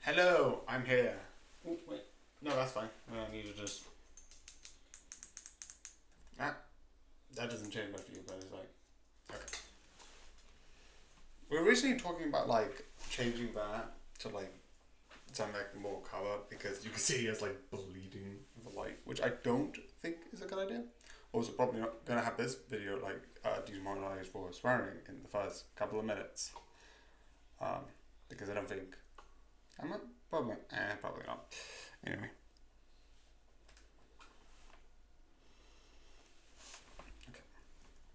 Hello, I'm here. Oh, wait. No, that's fine. I need to just. Ah, that doesn't change much for you, but it's like. Okay. We were originally talking about like changing that to like something like more cover because you can see it's like bleeding with the light, which I don't think is a good idea. Also, probably not gonna have this video like demonetized for swearing in the first couple of minutes, um, because I don't think I'm not probably not. Anyway,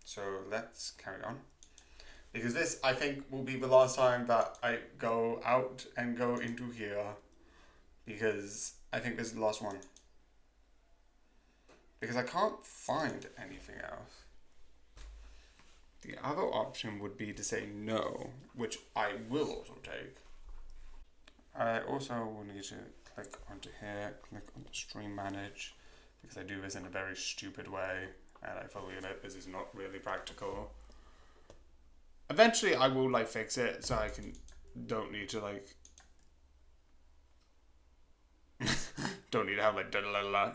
so let's carry on. Because this, I think, will be the last time that I go out and go into here. Because I think this is the last one. Because I can't find anything else. The other option would be to say no, which I will also take. I also will need to click onto here, click on the stream manage, because I do this in a very stupid way, and I fully admit this is not really practical. Eventually I will like fix it so I don't need to like don't need to have like da da da da.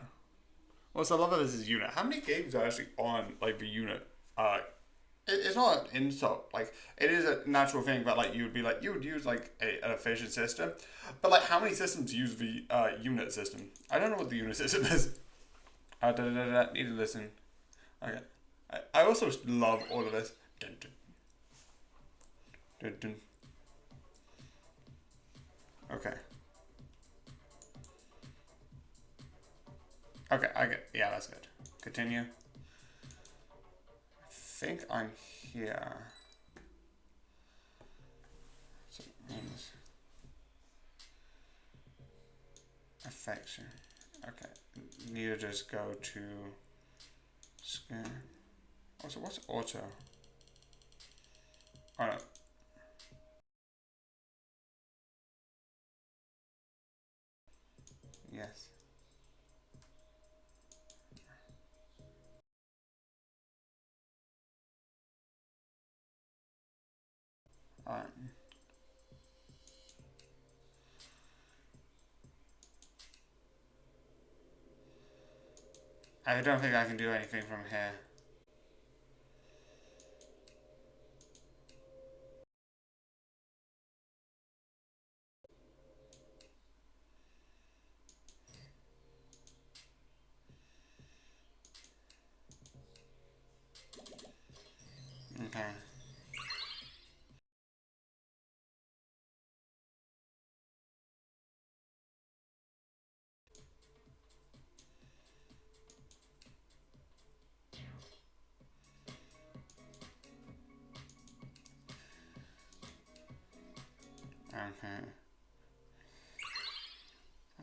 Also, I love that this is unit. How many games are actually on like the unit? It's not an insult. Like it is a natural thing, but like you would use like an efficient system, but like how many systems use the unit system? I don't know what the unit system is. Need to listen. Okay. I also love all of this. Dun, dun, dun, dun. Okay. Okay. I get. Yeah, that's good. Continue. I think I'm here. So means affection. Okay. Need to just go to scan. Also, what's auto? Oh no. Yes. Alright. I don't think I can do anything from here. Okay. Okay.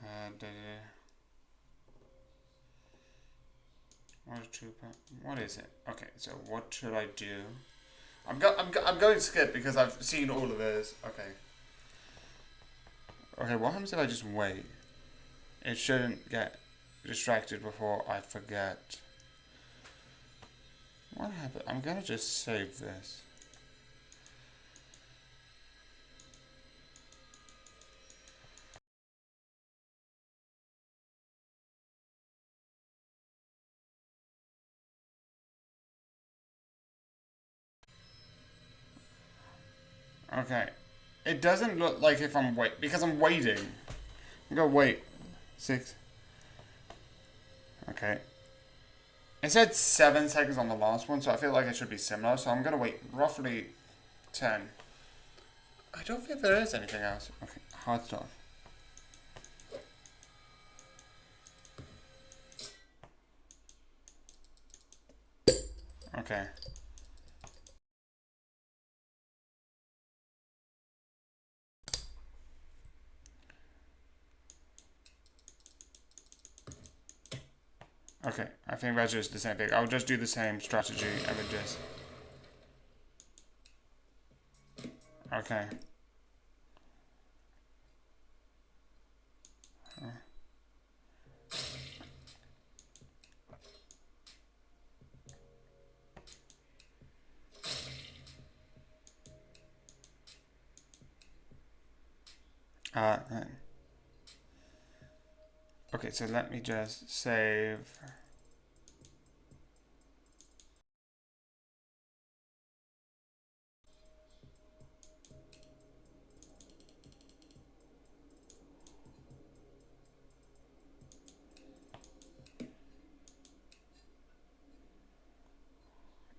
Da, da. What is it? Okay, so what should I do? I'm going to skip because I've seen all of this. Okay. Okay, what happens if I just wait? It shouldn't get distracted before I forget. What happened? I'm gonna just save this. Okay. It doesn't look like if I'm because I'm waiting. I'm gonna wait. 6. Okay. It said 7 seconds on the last one, so I feel like it should be similar. So I'm gonna wait roughly 10. I don't think there is anything else. Okay, hard stop. Okay. Okay, I think that's just the same thing. I'll just do the same strategy and then just... Okay. Uh, okay, so let me just save.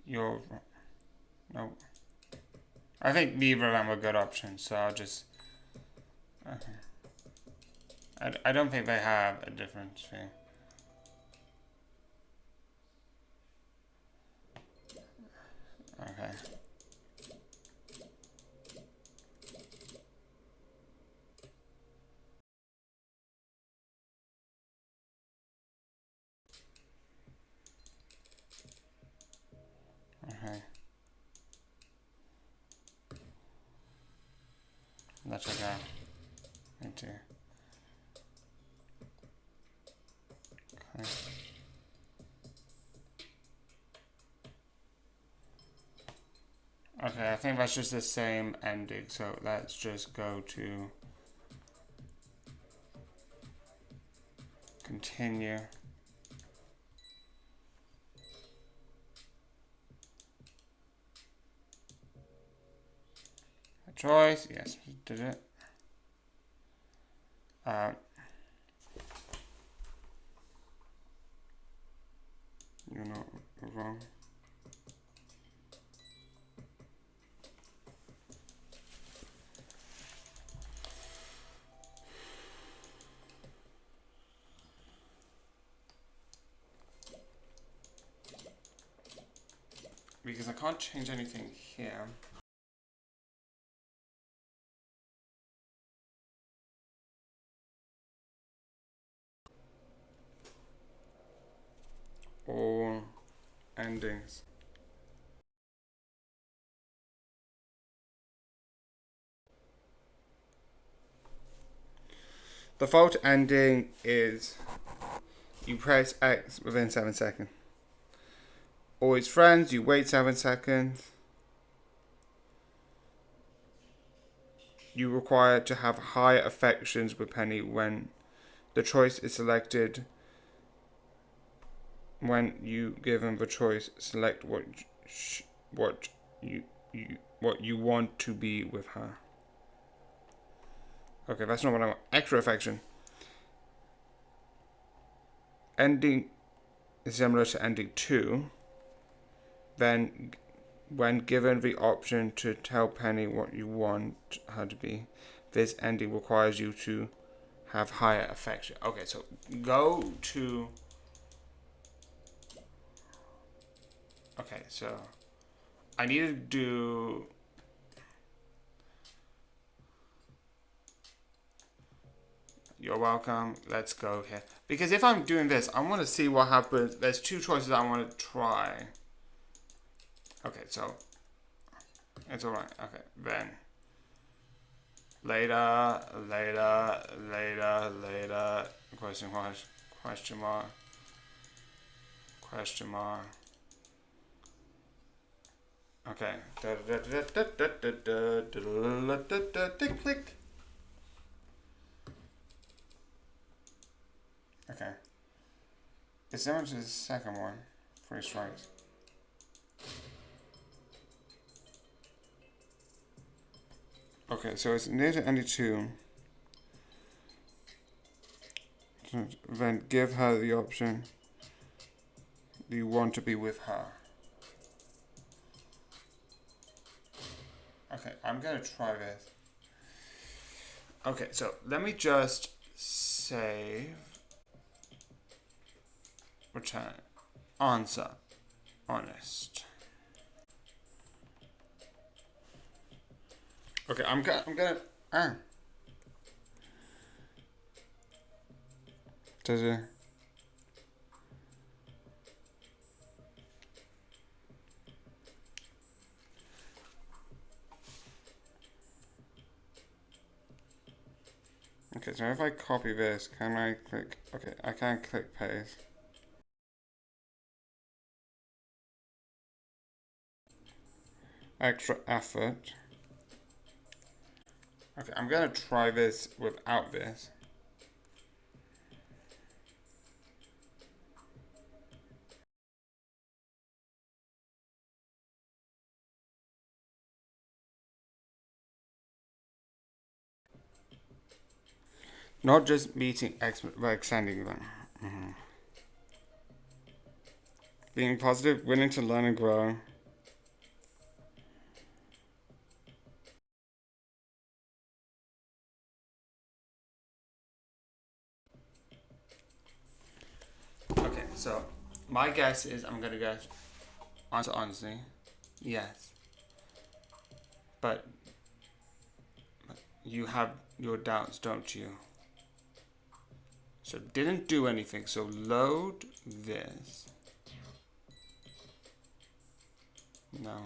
Your no. I think neither of them were good options, so I'll just. I don't think they have a different thing. Okay. Okay. Let's check out. Into. Okay. Okay, I think that's just the same ending, so let's just go to continue. A choice, yes, we did it. You're not wrong. Because I can't change anything here. All endings. The default ending is you press X within 7 seconds. Always friends, you wait 7 seconds. You require to have high affections with Penny when the choice is selected. When you given the choice, select what you want to be with her. Okay, that's not what I want. Extra affection. Ending is similar to ending 2. Then, when given the option to tell Penny what you want her to be, this ending requires you to have higher affection. Okay, so go to. Okay, so I need to do. You're welcome. Let's go here. Because if I'm doing this, I want to see what happens. There's 2 choices I want to try. Okay, so it's alright. Okay, then. Later. Question mark. Question mark. Question mark. Okay. Click. Okay. It's similar to the second one. 3 strikes. Okay, so it's near to any 2. Then give her the option. Do you want to be with her? Okay, I'm gonna try this. Okay, so let me just save. Return. Answer. Honest. Okay, I'm gonna. Does it? Okay, so if I copy this, can I click? Okay, I can't click paste. Extra effort. Okay, I'm gonna try this without this. Not just meeting experts, but extending them. Mm-hmm. Being positive, willing to learn and grow. Okay, so my guess is I'm gonna guess answer honestly, yes. But you have your doubts, don't you? So didn't do anything. So load this. No,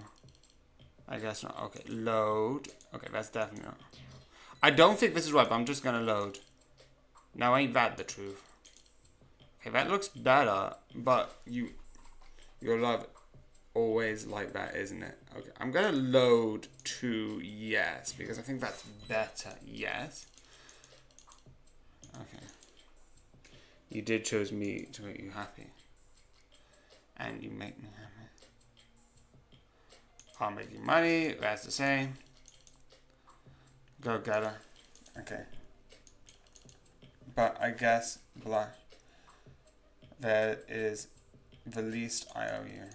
I guess not. Okay, load. Okay, that's definitely not. I don't think this is right, but I'm just gonna load. Now ain't that the truth? Okay, that looks better, but your love always like that, isn't it? Okay, I'm gonna load to yes because I think that's better. Yes. Okay. You did choose me to make you happy, and you make me happy. I'll make you money. That's the same. Go getter. Okay. But I guess blush. There is the least I owe you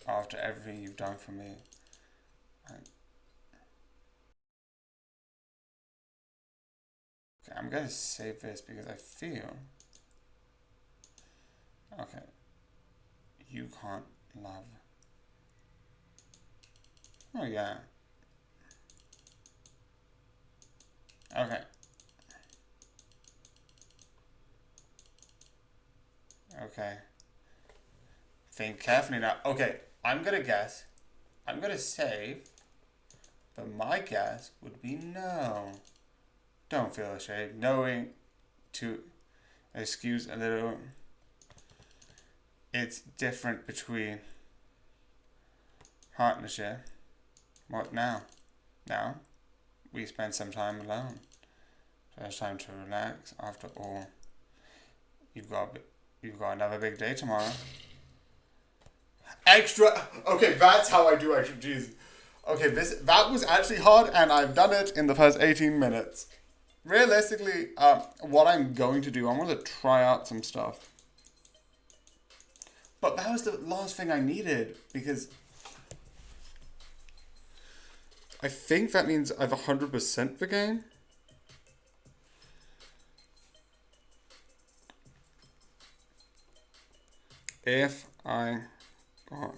after everything you've done for me. Okay, I'm gonna save this because I feel. Okay. You can't love. Oh yeah. Okay. Okay. Think carefully now. Okay, I'm gonna guess. I'm gonna save. But my guess would be no. Don't feel ashamed. Knowing to excuse a little. It's different between partnership. What now? Now, we spend some time alone. There's time to relax. After all, you've got another big day tomorrow. Extra. Okay, that's how I do extra. Jeez. Okay, that was actually hard, and I've done it in the first 18 minutes. Realistically, what I'm going to do, I'm going to try out some stuff. But that was the last thing I needed, because I think that means I've 100% the game. If I got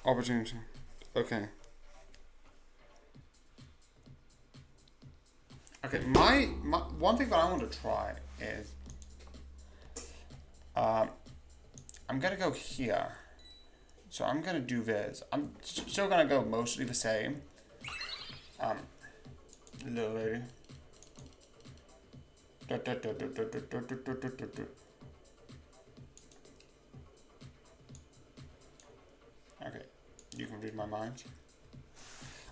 opportunity. Okay. Okay, my one thing that I want to try is I'm gonna go here. So I'm gonna do this. I'm still gonna go mostly the same. Little lady. Okay, you can read my mind.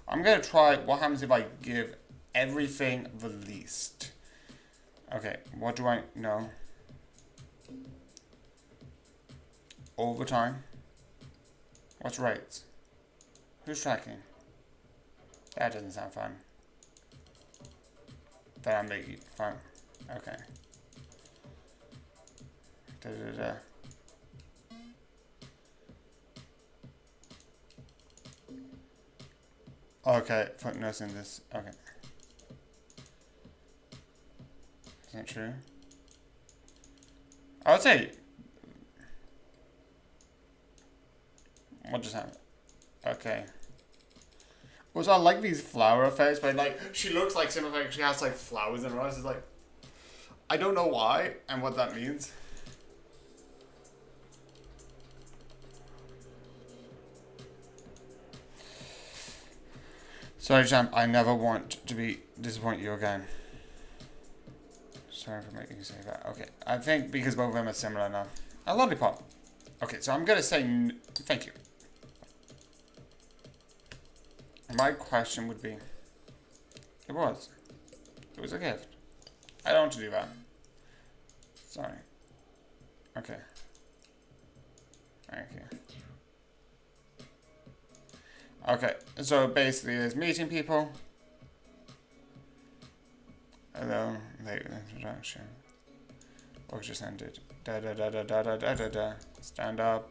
I'm gonna try what happens if I give everything the least. Okay, what do I know? All the time. What's rates? Who's tracking? That doesn't sound fun. Then I'm making fun. Okay. Da da da. Okay, footnotes in this. Okay. Is that true? I would say. What just happened? Okay. Also, I like these flower effects, but like she looks like Simba, like she has like flowers in her eyes. It's like I don't know why and what that means. Sorry, champ. I never want to disappoint you again. Sorry for making you say that. Okay, I think because both of them are similar now. A lollipop. Okay, so I'm gonna say thank you. My question would be, it was a gift. I don't want to do that. Sorry. Okay. Thank you. Okay, so basically it's meeting people. Hello, late introduction. Work just ended. Da da da da da da da da da. Stand up.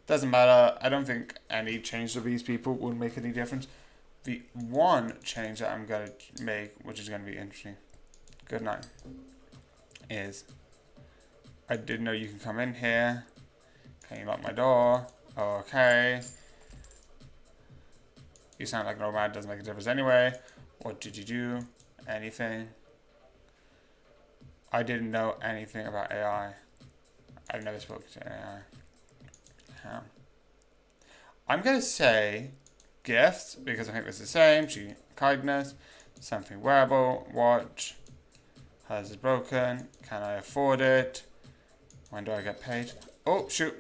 Doesn't matter. I don't think any change to these people would make any difference. The one change that I'm gonna make, which is gonna be interesting, good night, is I didn't know you can come in here. Can you lock my door? Okay. You sound like an old man, doesn't make a difference anyway. What did you do? Anything? I didn't know anything about AI. I've never spoken to AI. Yeah. I'm gonna say gifts because I think it's the same. Kindness, something wearable, watch. Hers is broken. Can I afford it? When do I get paid? Oh, shoot.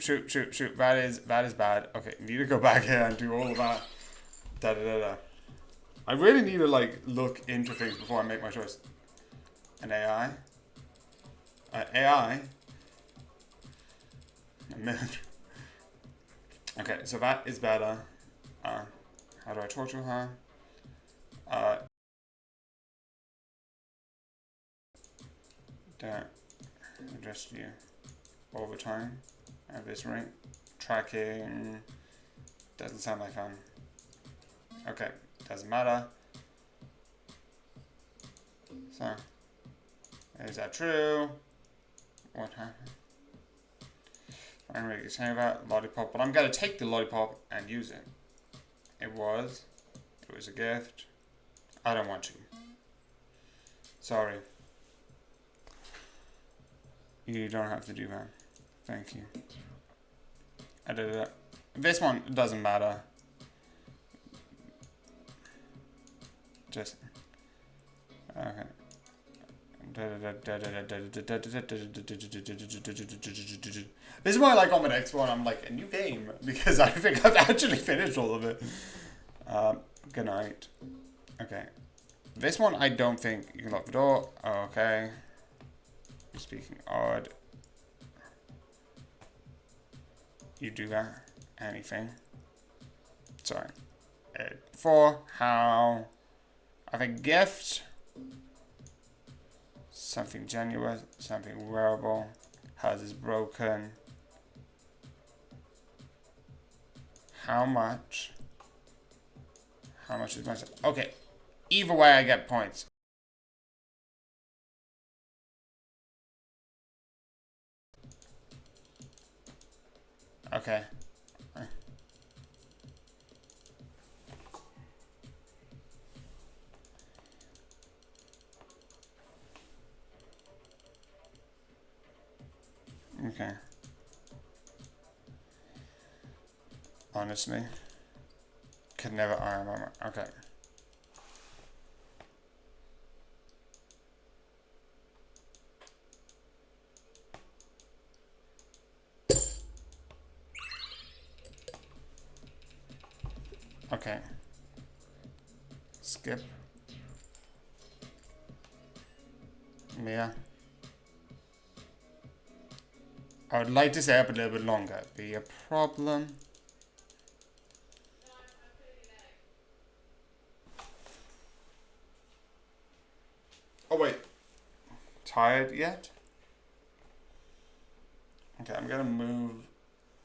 That is bad. Okay, need to go back here and do all of that. Da da da da. I really need to like look into things before I make my choice. An AI. AI. A minute. Okay, so that is better. How do I torture her? Don't address you all the time at this rate. Tracking doesn't sound like fun. Okay, doesn't matter. So, is that true? What happened? I'm really saying about lollipop, but I'm gonna take the lollipop and use it. It was a gift. I don't want to. Sorry. You don't have to do that. Thank you. I did it. This one doesn't matter. Just okay. This is why, like, on the next one, I'm like, a new game, because I think I've actually finished all of it. Good night. Okay. This one, I don't think you can lock the door. Okay. You're speaking odd. You do that. Anything. Sorry. 4. How? I think gift. Something genuine. Something wearable. Hers is broken. How much? How much is my... Okay. Either way, I get points. Okay. Okay. Honestly. Could never iron on it. Okay. Okay. Skip. Mia. I would like to stay up a little bit longer. Be a problem. Oh wait. Tired yet? Okay, I'm gonna move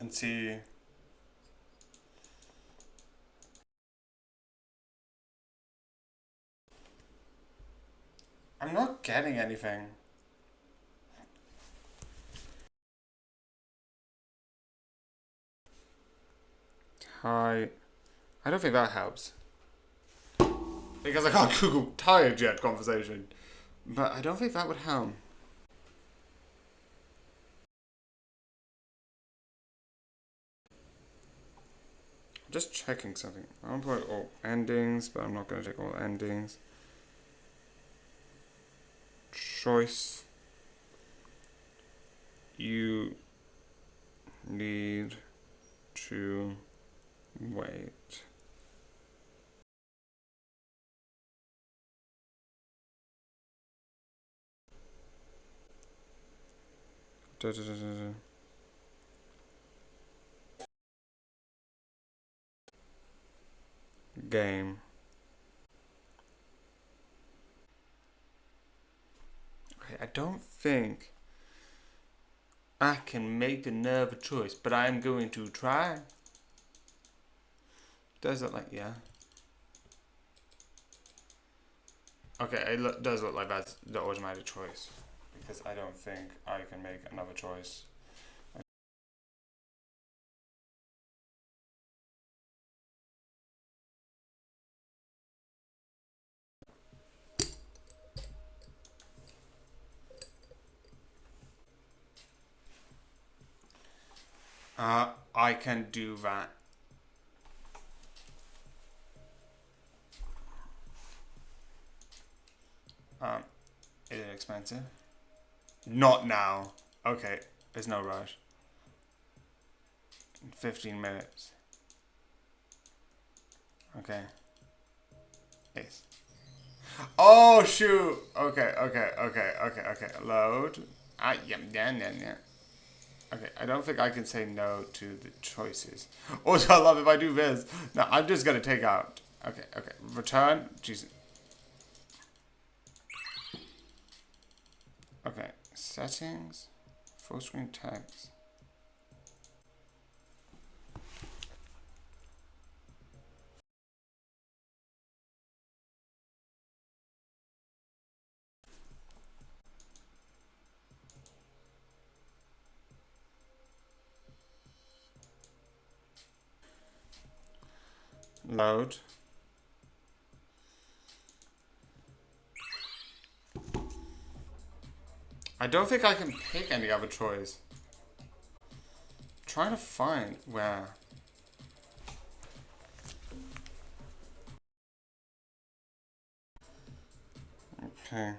and see. I'm not getting anything. Hi. I don't think that helps. Because I can't Google tired yet conversation. But I don't think that would help. just checking something. I'm gonna put all endings, but I'm not gonna take all endings. Choice. You need to wait. Da, da, da, da, da. Game. Okay, I don't think I can make another choice, but I'm going to try. Does it like, yeah? Okay, it does look like that's the automatic choice. Because I don't think I can make another choice. I can do that. Is it expensive? Not now. Okay, there's no rush. 15 minutes. Okay. Yes. Oh shoot! Okay. Load. Yeah. Okay, I don't think I can say no to the choices. Also, I love if I do this. No, I'm just gonna take out. Okay. Return. Jesus. Okay, settings. Full screen text. Load. I don't think I can pick any other choice. I'm trying to find where. Okay.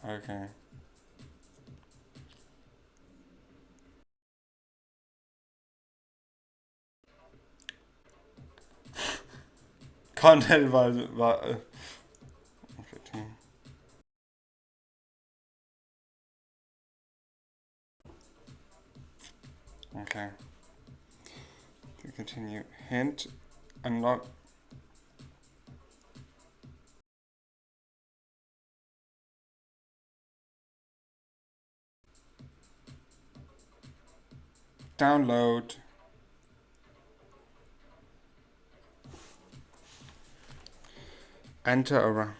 Okay. Content advisor. Okay. Okay. To continue. Hint. Unlock. Download. Enter around.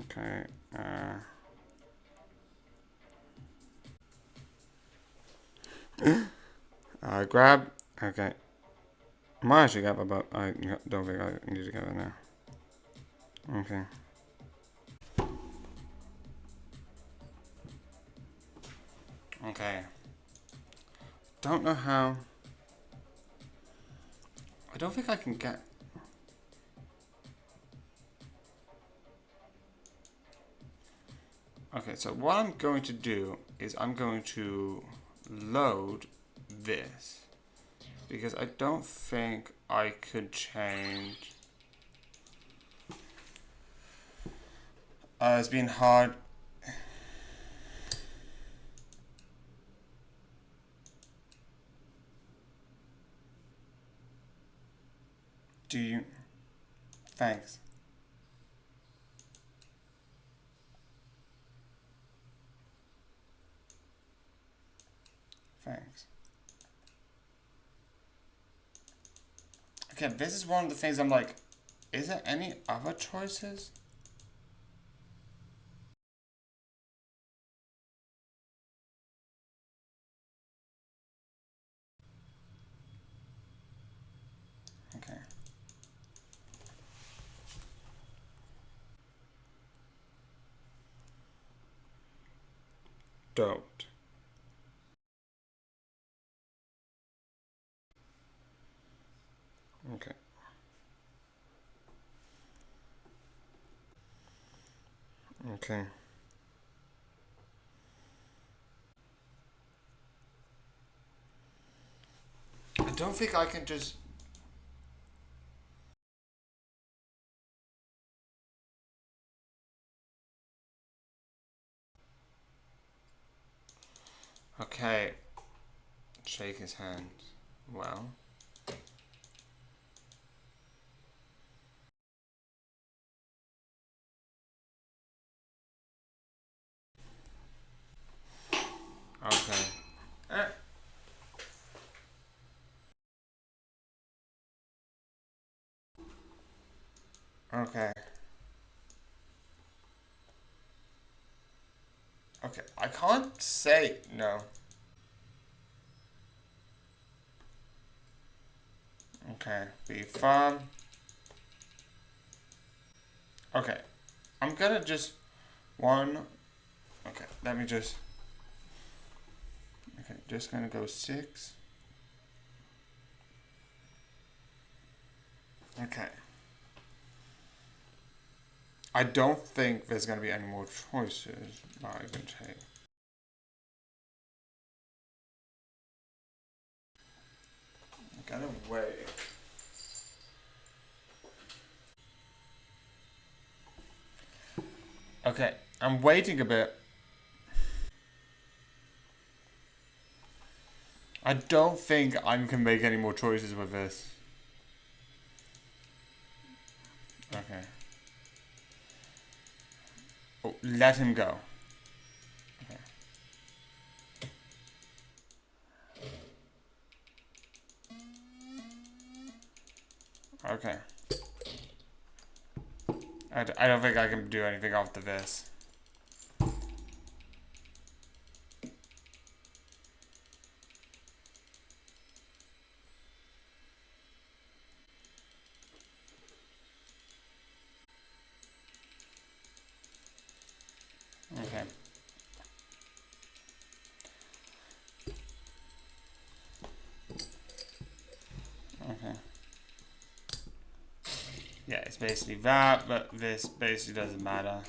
Okay. Grab. Okay. I might actually get that, but I don't think I need to get it now. Okay. Okay. Don't know how. I don't think I can get. Okay, so what I'm going to do is I'm going to load this because I don't think I could change. It's been hard. Do you? Thanks. Thanks. Okay, this is one of the things I'm like, is there any other choices? don't. Okay. Okay. I don't think I can just. Okay. Shake his hand. Well. Okay. Okay. Okay. I can't say no. Okay. Be firm. Okay. I'm gonna just one. Okay. Let me just. Okay. Just gonna go 6. Okay. I don't think there's gonna be any more choices that I can take. I'm gonna wait. Okay. I'm waiting a bit. I don't think I can make any more choices with this. Okay. Oh, let him go. Okay. Okay. I don't think I can do anything after this. Okay. Okay. Yeah, it's basically that, but this basically doesn't matter.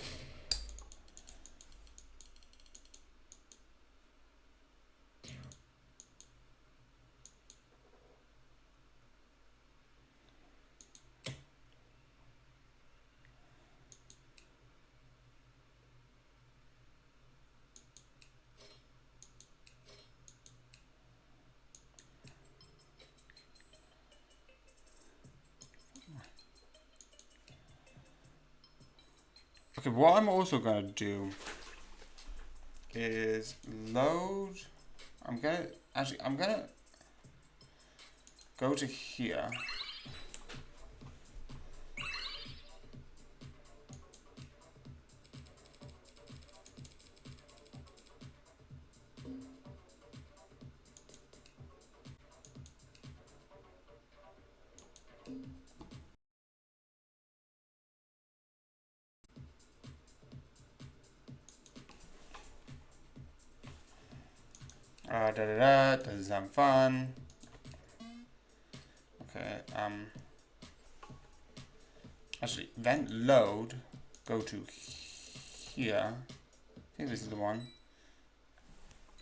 Okay, what I'm also gonna do is load. I'm gonna go to here. Doesn't sound fun. Okay, actually, then load, go to here. I think this is the one.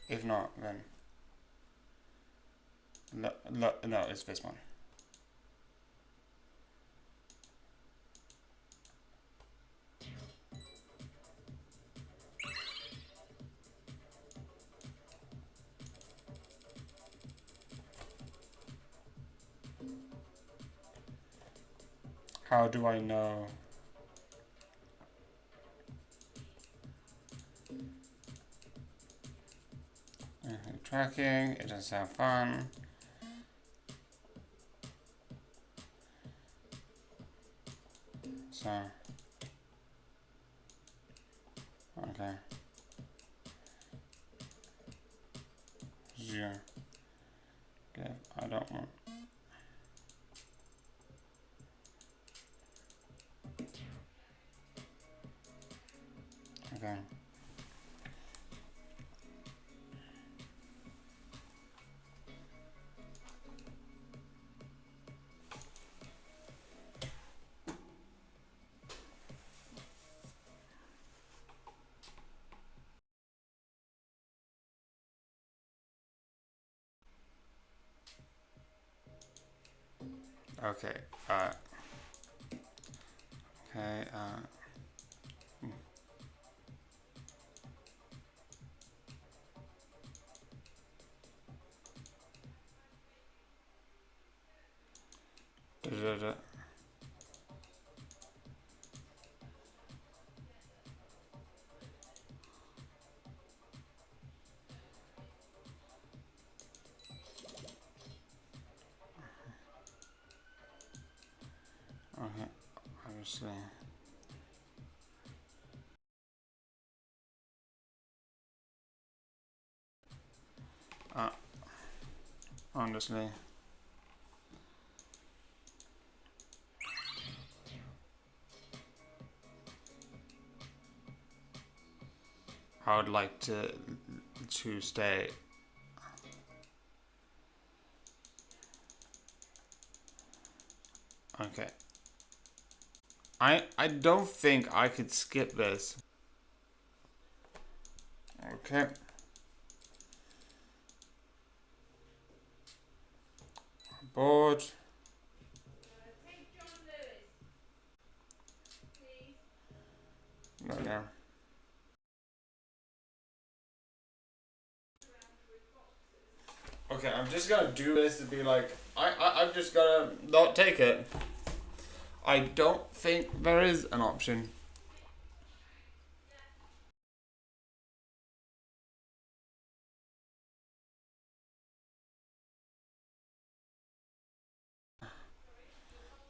If not, then no, it's this one. How do I know? Tracking, it doesn't sound fun. So, okay. 0. Okay, I don't want. Okay. Okay. Okay. Da, da, da. Okay. Obviously. Honestly. I would like to stay. Okay. I don't think I could skip this. Okay. Board. No, no. Okay, I'm just gonna do this to be like, I'm just gonna not take it. I don't think there is an option.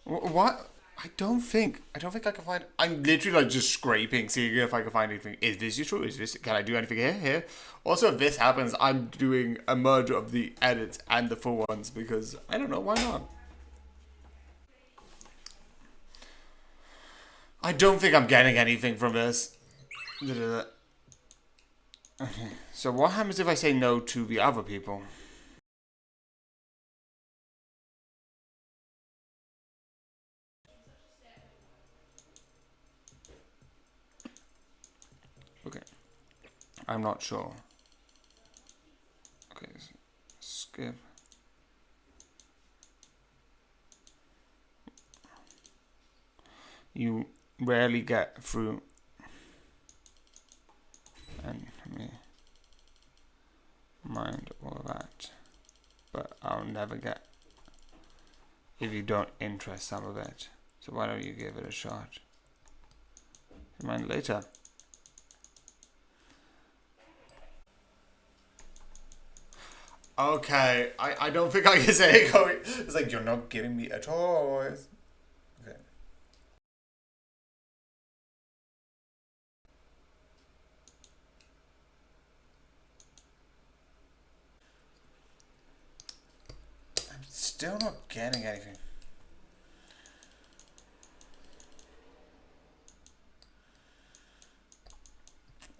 What? I don't think I can find. I'm literally like just scraping, seeing if I can find anything. Is this useful? Is this? Can I do anything here? Here. Also, if this happens, I'm doing a merge of the edits and the full ones because I don't know why not. I don't think I'm getting anything from this. Okay. So what happens if I say no to the other people? Okay. I'm not sure. Okay. Skip. You rarely get through. And let me mind all that. But I'll never get if you don't interest some of it. So why don't you give it a shot? Mind later. Okay, I don't think I can say it going. It's like you're not giving me a choice. Okay. I'm still not getting anything.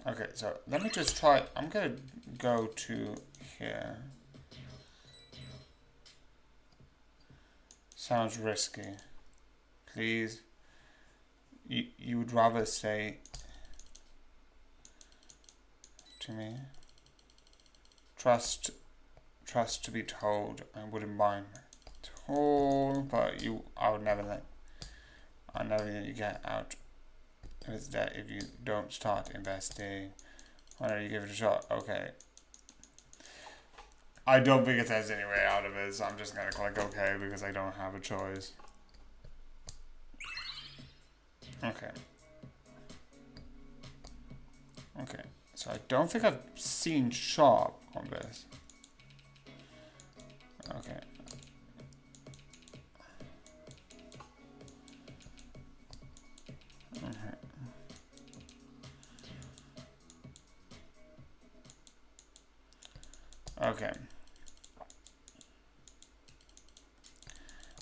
Okay, so let me just try. I'm gonna go to here. Sounds risky. Please. You would rather say to me. Trust to be told. I wouldn't mind told, but I would never let you get out of his debt if you don't start investing. Why don't you give it a shot? Okay. I don't think it says any way out of it, so I'm just gonna click OK because I don't have a choice. Okay. Okay. So I don't think I've seen shop on this. Okay. Okay.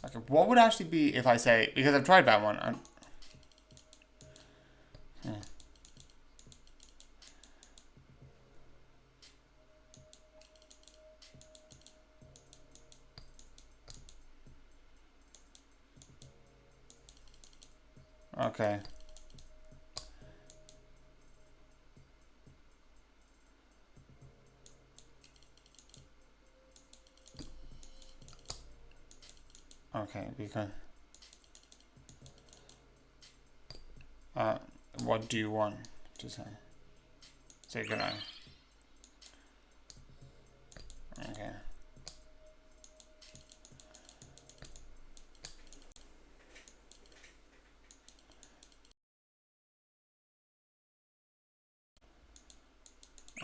Okay. What would actually be if I say, because I've tried that one. Okay. Okay. Okay, because what do you want to say? Say goodnight. Okay.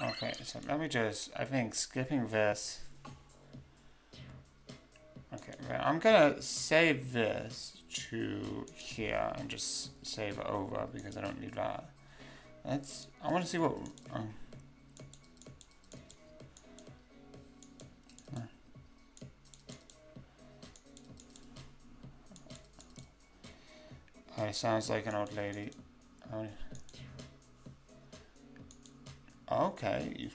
Okay, so let me just, I think skipping this. Okay, I'm gonna save this to here and just save over because I don't need that. I want to see what, it sounds like an old lady. Okay.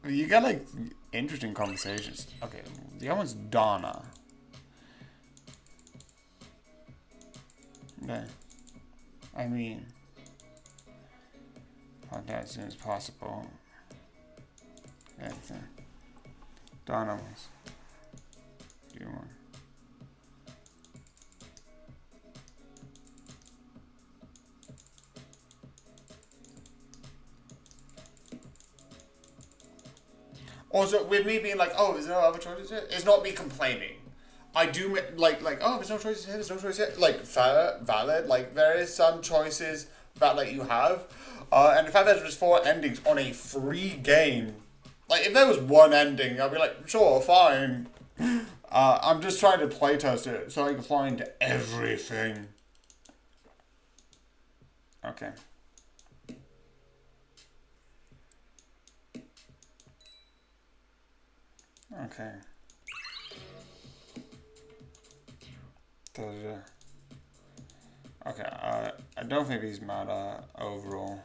You got like interesting conversations. Okay, the other one's Donna. Okay. I mean, find out as soon as possible. Yeah, Donna was. Do you want? Also, with me being like, oh, there's no other choices here, it's not me complaining. I do like, oh, there's no choices here, there's no choices here. Like, fair, valid. Like, there is some choices that like you have, and the fact that there's 4 endings on a free game. Like, if there was one ending, I'd be like, sure, fine. I'm just trying to playtest it so I can find everything. Okay. Okay. Okay, I don't think these matter overall.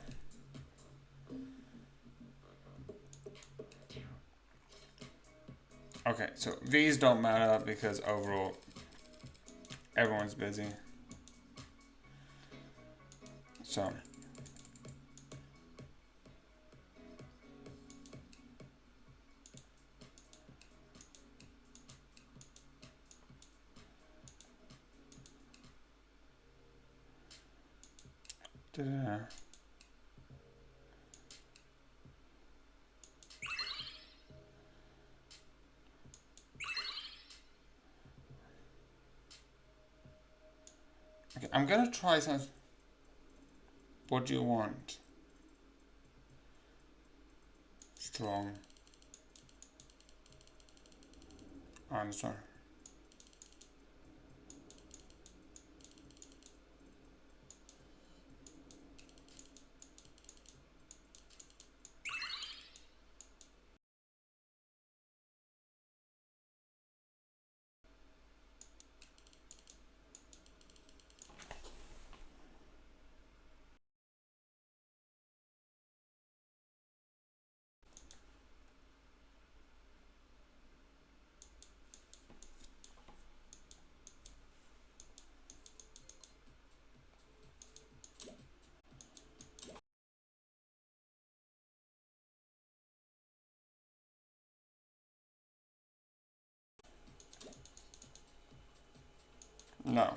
Okay, so these don't matter because overall everyone's busy. So okay, I'm gonna try some. What do you want? Strong. Answer. No.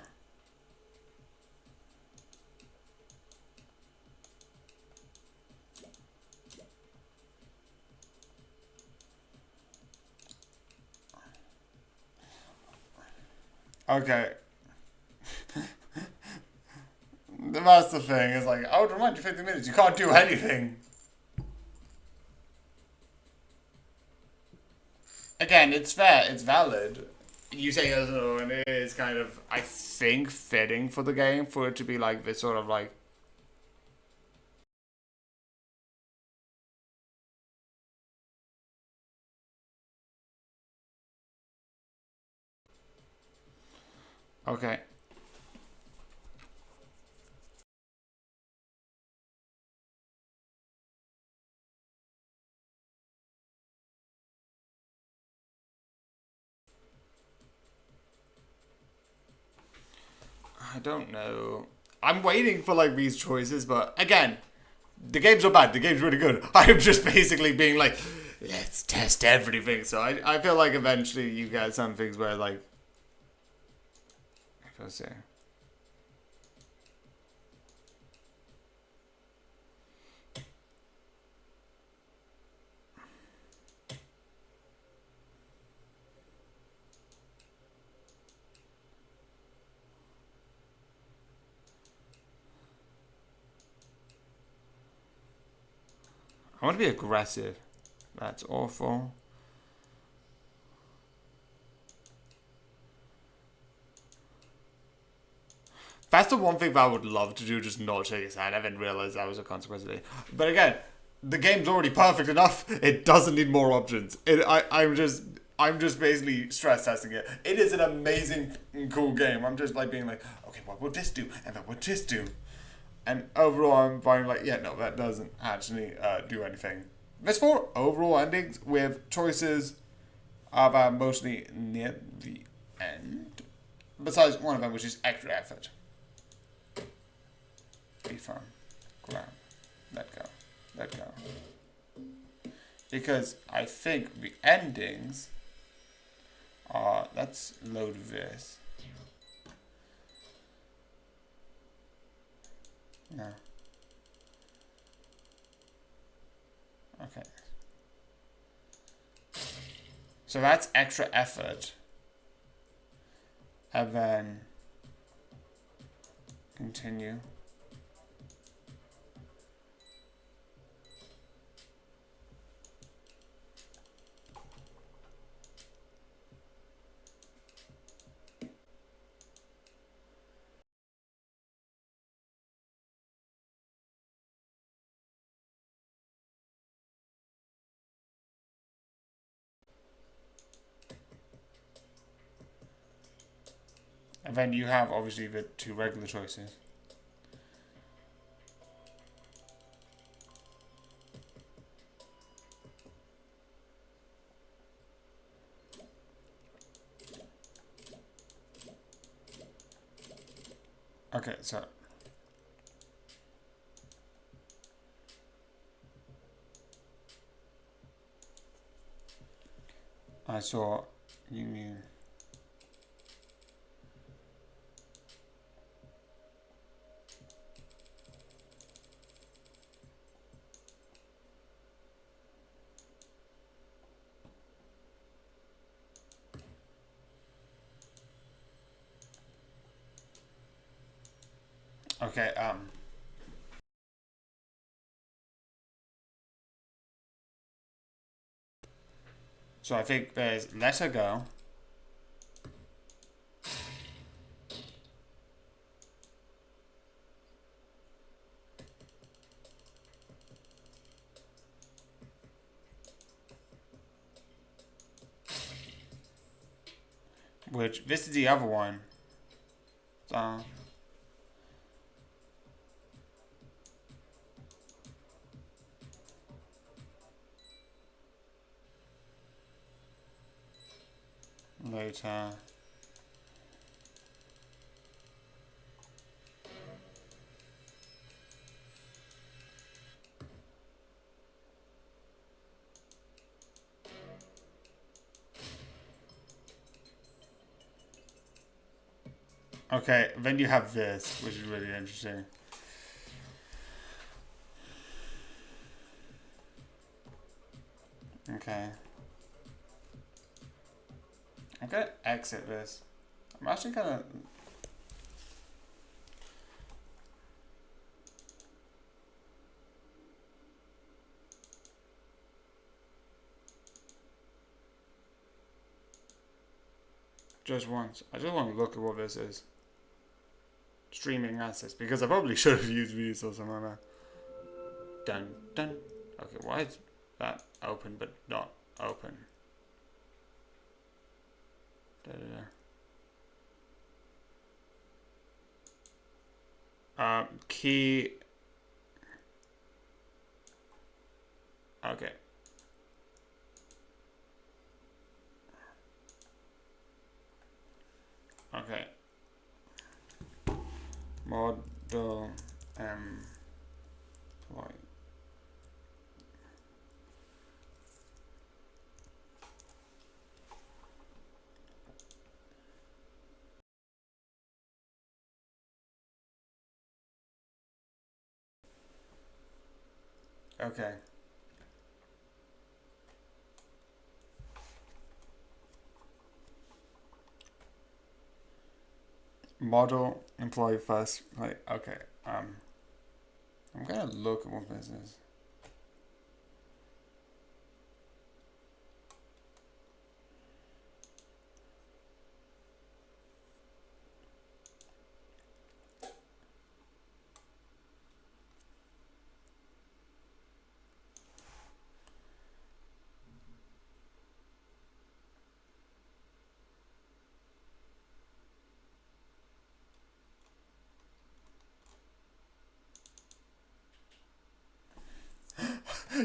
Okay. That's the thing. It's like, I would remind you 50 minutes. You can't do anything. Again, it's fair. It's valid. You say oh, and it is kind of, I think, fitting for the game for it to be like this sort of like. Okay. I don't know. I'm waiting for like these choices, but again, the game's not bad. The game's really good. I'm just basically being like, let's test everything. So I feel like eventually you get some things where like Let's see. I want to be aggressive. That's awful. That's the one thing that I would love to do, just not shake his hand. I didn't realize that was a consequence of it. But again, the game's already perfect enough. It doesn't need more options. I'm just basically stress testing it. It is an amazing, cool game. I'm just like being like, okay, what would this do? And then what would this do? And overall, I'm finding like, yeah, no, that doesn't actually do anything. There's 4 overall endings with choices that are mostly near the end. Besides one of them, which is extra effort. Be firm. Grab. Let go. Let go. Because I think the endings are... Let's load this. No. Okay. So that's extra effort. And then... Continue. And then you have, obviously, the 2 regular choices. Okay, so... I saw you mean... Okay, so I think there's Let Her Go. Which, this is the other one. So... Later. Okay, then you have this, which is really interesting. Okay. I'm gonna exit this. I'm actually gonna... Just once. I just want to look at what this is. Streaming assets. Because I probably should have used these or something like that. Dun, dun. Okay, why is that open but not open? Da, da, da. Key. Okay. Okay. Model employee. Okay. Model employee first. Like, okay. I'm gonna look at what this is.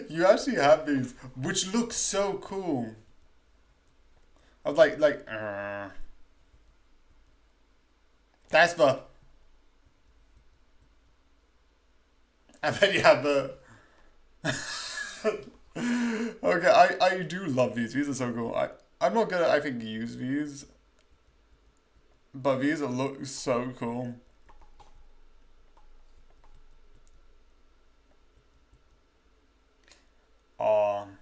You actually have these, which look so cool. I was that's the. And then you have the. Okay, I do love these. These are so cool. I'm not gonna, I think, use these, but these look so cool. Um,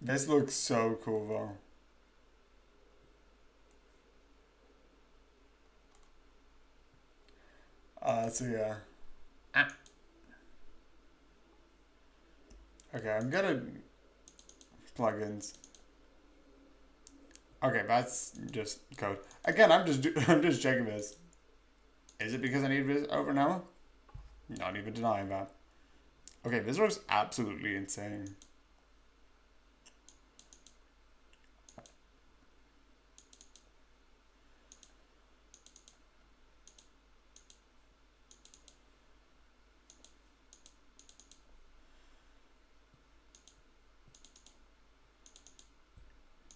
this looks so cool though. So yeah. Ah. Okay, I'm gonna plugins. Okay, that's just code. Again, I'm just checking this. Is it because I need this over an hour? Not even denying that. Okay, this looks absolutely insane.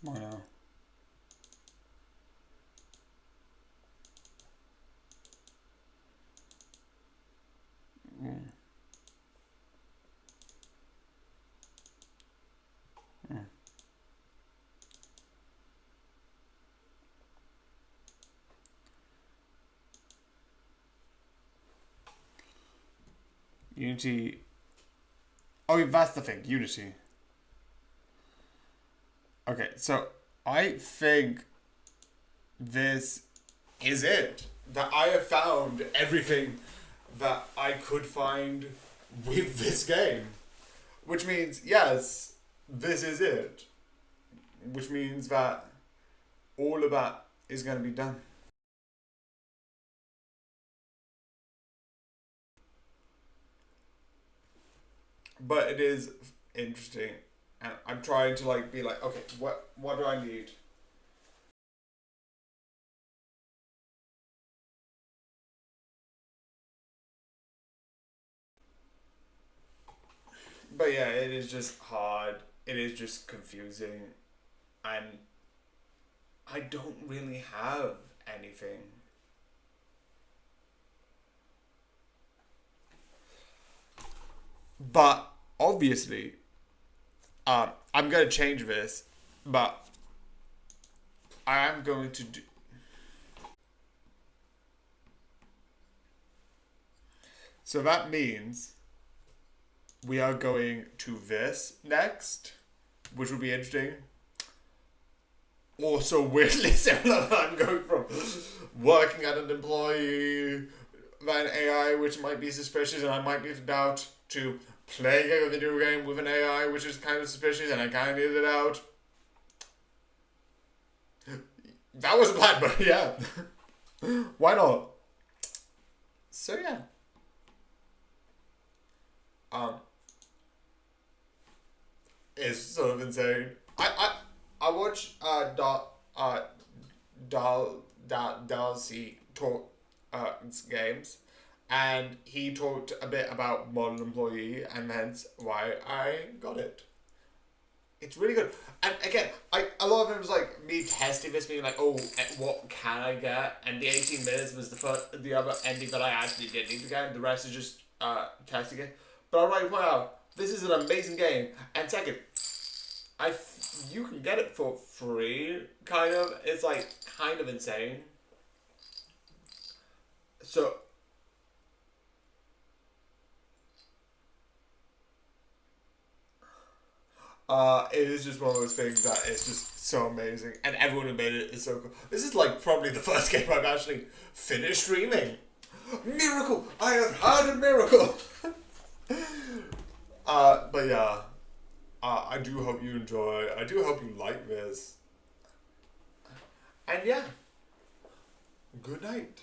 Why not? Mm. Mm. Unity. Oh, yeah, that's the thing. Unity. Okay, so I think this is it. That I have found everything that I could find with this game. Which means, yes, this is it. Which means that all of that is going to be done. But it is interesting. And I'm trying to like be like, okay, what do I need? But yeah, it is just hard. It is just confusing. And I don't really have anything. But obviously, I'm gonna change this. But I am going to do. So that means we are going to this next, which will be interesting. Also, weirdly similar. I'm going from working at an employee by an AI, which might be suspicious and I might need to doubt, to playing a video game with an AI, which is kind of suspicious and I kind of needed it out. That was a plan, but yeah. Why not? So yeah. Um, it's sort of insane. I watch Dalcy talk games, and he talked a bit about model employee, and hence why I got it. It's really good. And again, a lot of it was like me testing this, being like, oh, what can I get? And the 18 minutes was the other ending that I actually did need to get. The rest is just testing it. But I'd like to point out, this is an amazing game. And second, You can get it for free, kind of. It's like kind of insane. So it is just one of those things that is just so amazing, and everyone who made it is so cool. This is like probably the first game I've actually finished streaming. Miracle! I have had a miracle. But yeah, I do hope you enjoy. I do hope you like this. And yeah, good night.